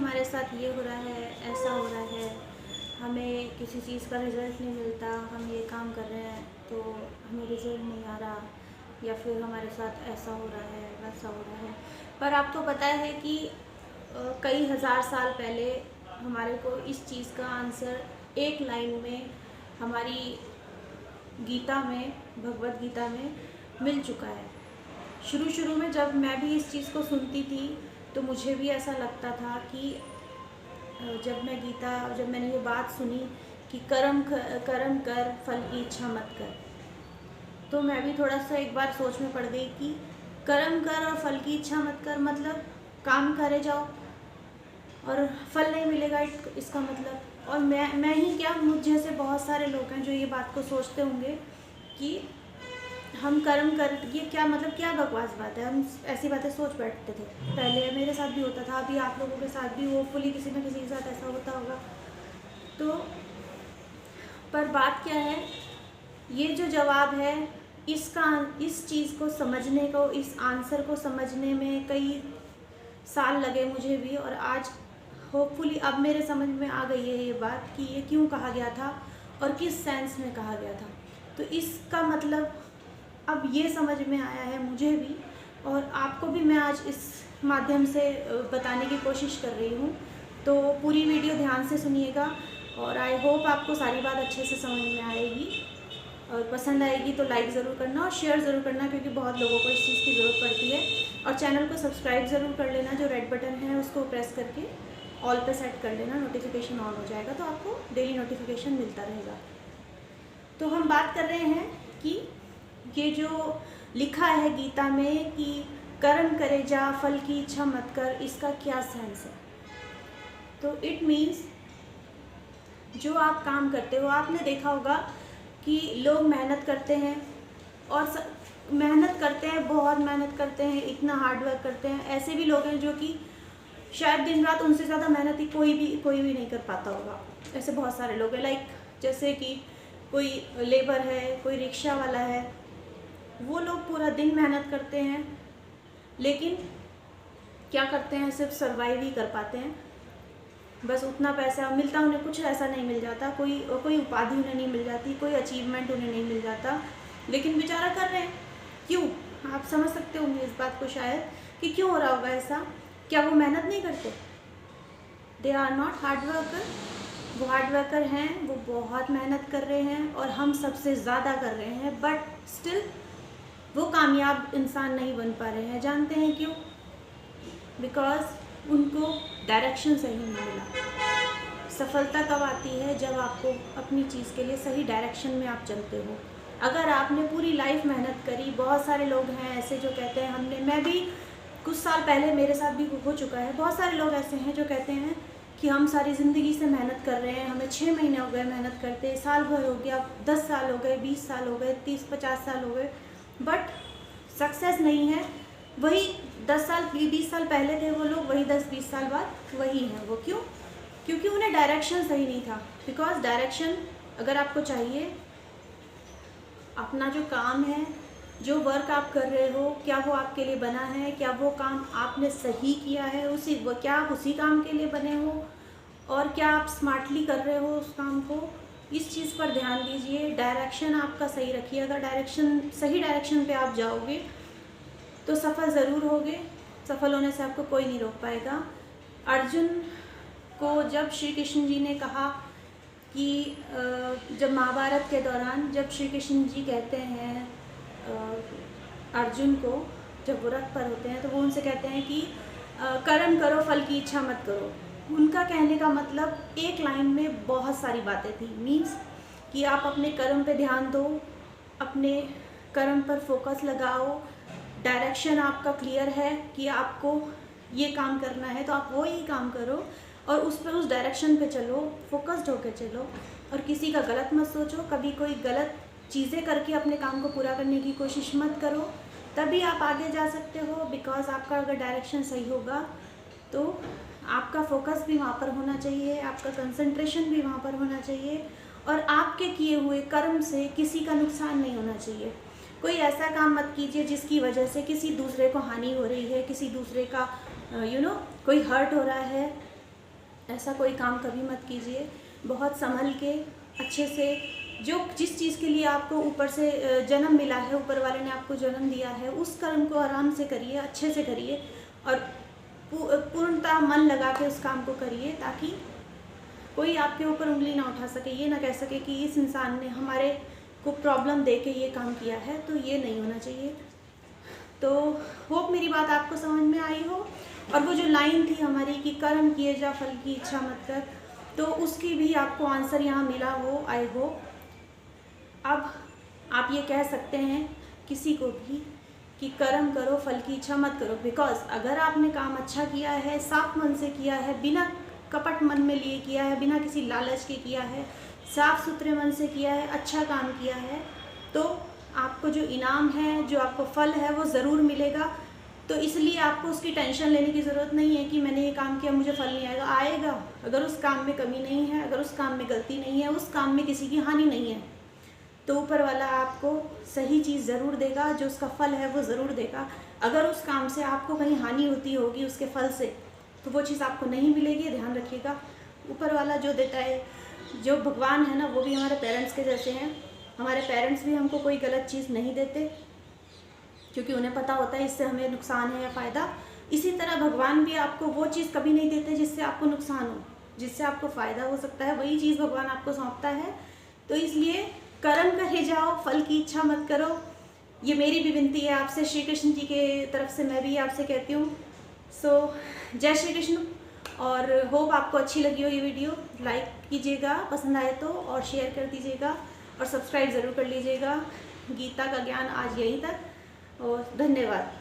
हमारे साथ ये हो रहा है, ऐसा हो रहा है, हमें किसी चीज़ का रिज़ल्ट नहीं मिलता, हम ये काम कर रहे हैं तो हमें रिज़ल्ट नहीं आ रहा, या फिर हमारे साथ ऐसा हो रहा है, वैसा हो रहा है। पर आपको पता है कि कई हज़ार साल पहले हमारे को इस चीज़ का आंसर एक लाइन में हमारी गीता में, भगवत गीता में मिल चुका है। शुरू शुरू में जब मैं भी इस चीज़ को सुनती थी तो मुझे भी ऐसा लगता था कि जब मैंने ये बात सुनी कि कर्म कर फल की इच्छा मत कर, तो मैं भी थोड़ा सा एक बार सोच में पड़ गई कि कर्म कर और फल की इच्छा मत कर मतलब काम करे जाओ और फल नहीं मिलेगा, इसका मतलब। और मैं ही क्या, मुझ जैसे बहुत सारे लोग हैं जो ये बात को सोचते होंगे कि हम कर्म कर, ये क्या मतलब, क्या बकवास बात है, हम ऐसी बातें सोच बैठते थे। पहले मेरे साथ भी होता था, अभी आप लोगों के साथ भी होपफुली किसी न किसी के साथ ऐसा होता होगा। तो पर बात क्या है, ये जो जवाब है इस चीज़ को समझने को, इस आंसर को समझने में कई साल लगे मुझे भी, और आज होपफुली अब मेरे समझ में आ गई है ये बात कि ये क्यों कहा गया था और किस सेंस में कहा गया था। तो इसका मतलब अब ये समझ में आया है मुझे भी, और आपको भी मैं आज इस माध्यम से बताने की कोशिश कर रही हूँ। तो पूरी वीडियो ध्यान से सुनिएगा और आई होप आपको सारी बात अच्छे से समझ में आएगी, और पसंद आएगी तो लाइक ज़रूर करना और शेयर ज़रूर करना, क्योंकि बहुत लोगों को इस चीज़ की ज़रूरत पड़ती है। और चैनल को सब्सक्राइब ज़रूर कर लेना, जो रेड बटन है उसको प्रेस करके ऑल पे सेट कर लेना, नोटिफिकेशन ऑन हो जाएगा तो आपको डेली नोटिफिकेशन मिलता रहेगा। तो हम बात कर रहे हैं कि ये जो लिखा है गीता में कि कर्म करे जा फल की इच्छा मत कर, इसका क्या सेंस है। तो इट मीन्स जो आप काम करते हो, आपने देखा होगा कि लोग मेहनत करते हैं और मेहनत करते हैं, बहुत मेहनत करते हैं, इतना हार्ड वर्क करते हैं। ऐसे भी लोग हैं जो कि शायद दिन रात उनसे ज़्यादा मेहनत ही कोई भी नहीं कर पाता होगा। ऐसे बहुत सारे लोग हैं, लाइक जैसे कि कोई लेबर है, कोई रिक्शा वाला है, वो लोग पूरा दिन मेहनत करते हैं लेकिन क्या करते हैं, सिर्फ सर्वाइव ही कर पाते हैं। बस उतना पैसा मिलता, उन्हें कुछ ऐसा नहीं मिल जाता, कोई उपाधि उन्हें नहीं मिल जाती, कोई अचीवमेंट उन्हें नहीं मिल जाता, लेकिन बेचारा कर रहे हैं। क्यों? आप समझ सकते होंगे इस बात को शायद कि क्यों हो रहा होगा ऐसा। क्या वो मेहनत नहीं करते? They are not hard worker. वो हार्ड वर्कर हैं, वो बहुत मेहनत कर रहे हैं और हम सबसे ज़्यादा कर रहे हैं, बट स्टिल वो कामयाब इंसान नहीं बन पा रहे हैं। जानते हैं क्यों? बिकॉज उनको डायरेक्शन सही नहीं मिला। सफलता तब आती है जब आपको अपनी चीज़ के लिए सही डायरेक्शन में आप चलते हो। अगर आपने पूरी लाइफ मेहनत करी, बहुत सारे लोग हैं ऐसे जो कहते हैं, मैं भी कुछ साल पहले मेरे साथ भी हो चुका है, बहुत सारे लोग ऐसे हैं जो कहते हैं कि हम सारी ज़िंदगी से मेहनत कर रहे हैं, हमें 6 महीने हो गए मेहनत करते, साल भर हो गया, 10 साल हो गए, 20 साल हो गए, 30-50 साल हो गए, बट सक्सेस नहीं है। वही 10 साल 20 साल पहले थे वो लोग, वही 10-20 साल बाद वही हैं वो। क्यों? क्योंकि उन्हें डायरेक्शन सही नहीं था। बिकॉज डायरेक्शन अगर आपको चाहिए, अपना जो काम है, जो वर्क आप कर रहे हो, क्या वो आपके लिए बना है, क्या वो काम आपने सही किया है, क्या आप उसी काम के लिए बने हो, और क्या आप स्मार्टली कर रहे हो उस काम को, इस चीज़ पर ध्यान दीजिए। डायरेक्शन आपका सही रखिए। अगर सही डायरेक्शन पे आप जाओगे तो सफल ज़रूर होगे। सफल होने से आपको कोई नहीं रोक पाएगा। अर्जुन को जब श्री कृष्ण जी ने कहा कि जब महाभारत के दौरान जब श्री कृष्ण जी कहते हैं अर्जुन को, जब वो रथ पर होते हैं तो वो उनसे कहते हैं कि कर्म करो फल की इच्छा मत करो। उनका कहने का मतलब एक लाइन में बहुत सारी बातें थी। मीन्स कि आप अपने कर्म पे ध्यान दो, अपने कर्म पर फोकस लगाओ, डायरेक्शन आपका क्लियर है कि आपको ये काम करना है तो आप वो ही काम करो और उस डायरेक्शन पे चलो, फोकस्ड होकर चलो और किसी का गलत मत सोचो। कभी कोई गलत चीज़ें करके अपने काम को पूरा करने की कोशिश मत करो, तभी आप आगे जा सकते हो। बिकॉज आपका अगर डायरेक्शन सही होगा तो आपका फोकस भी वहाँ पर होना चाहिए, आपका कंसंट्रेशन भी वहाँ पर होना चाहिए और आपके किए हुए कर्म से किसी का नुकसान नहीं होना चाहिए। कोई ऐसा काम मत कीजिए जिसकी वजह से किसी दूसरे को हानि हो रही है, किसी दूसरे का कोई हर्ट हो रहा है, ऐसा कोई काम कभी मत कीजिए। बहुत संभल के अच्छे से, जो जिस चीज़ के लिए आपको ऊपर से जन्म मिला है, ऊपर वाले ने आपको जन्म दिया है, उस कर्म को आराम से करिए, अच्छे से करिए और पूर्णतः मन लगा के उस काम को करिए, ताकि कोई आपके ऊपर उंगली ना उठा सके, ये ना कह सके कि इस इंसान ने हमारे को प्रॉब्लम दे के ये काम किया है। तो ये नहीं होना चाहिए। तो होप मेरी बात आपको समझ में आई हो। और वो जो लाइन थी हमारी कि कर्म किए जा फल की इच्छा मत कर, तो उसकी भी आपको आंसर यहाँ मिला हो, आई होप। अब आप ये कह सकते हैं किसी को भी कि कर्म करो, फल की इच्छा मत करो। बिकॉज अगर आपने काम अच्छा किया है, साफ मन से किया है, बिना कपट मन में लिए किया है, बिना किसी लालच के किया है, साफ सुथरे मन से किया है, अच्छा काम किया है, तो आपको जो इनाम है, जो आपको फल है, वो ज़रूर मिलेगा। तो इसलिए आपको उसकी टेंशन लेने की ज़रूरत नहीं है कि मैंने ये काम किया, मुझे फल नहीं आएगा। आएगा, अगर उस काम में कमी नहीं है, अगर उस काम में गलती नहीं है, उस काम में किसी की हानि नहीं है, तो ऊपर वाला आपको सही चीज़ ज़रूर देगा, जो उसका फल है वो ज़रूर देगा। अगर उस काम से आपको कहीं हानि होती होगी उसके फल से, तो वो चीज़ आपको नहीं मिलेगी, ध्यान रखिएगा। ऊपर वाला जो देता है, जो भगवान है ना, वो भी हमारे पेरेंट्स के जैसे हैं। हमारे पेरेंट्स भी हमको कोई गलत चीज़ नहीं देते, क्योंकि उन्हें पता होता है इससे हमें नुकसान है या फ़ायदा। इसी तरह भगवान भी आपको वो चीज़ कभी नहीं देते जिससे आपको नुकसान हो, जिससे आपको फ़ायदा हो सकता है, वही चीज़ भगवान आपको सौंपता है। तो इसलिए कर्म करे जाओ, फल की इच्छा मत करो। ये मेरी भी विनती है आपसे, श्री कृष्ण जी के तरफ से मैं भी आपसे कहती हूँ। सो जय श्री कृष्ण। और होप आपको अच्छी लगी हो ये वीडियो। लाइक कीजिएगा पसंद आए तो, और शेयर कर दीजिएगा, और सब्सक्राइब ज़रूर कर लीजिएगा। गीता का ज्ञान आज यहीं तक, और धन्यवाद।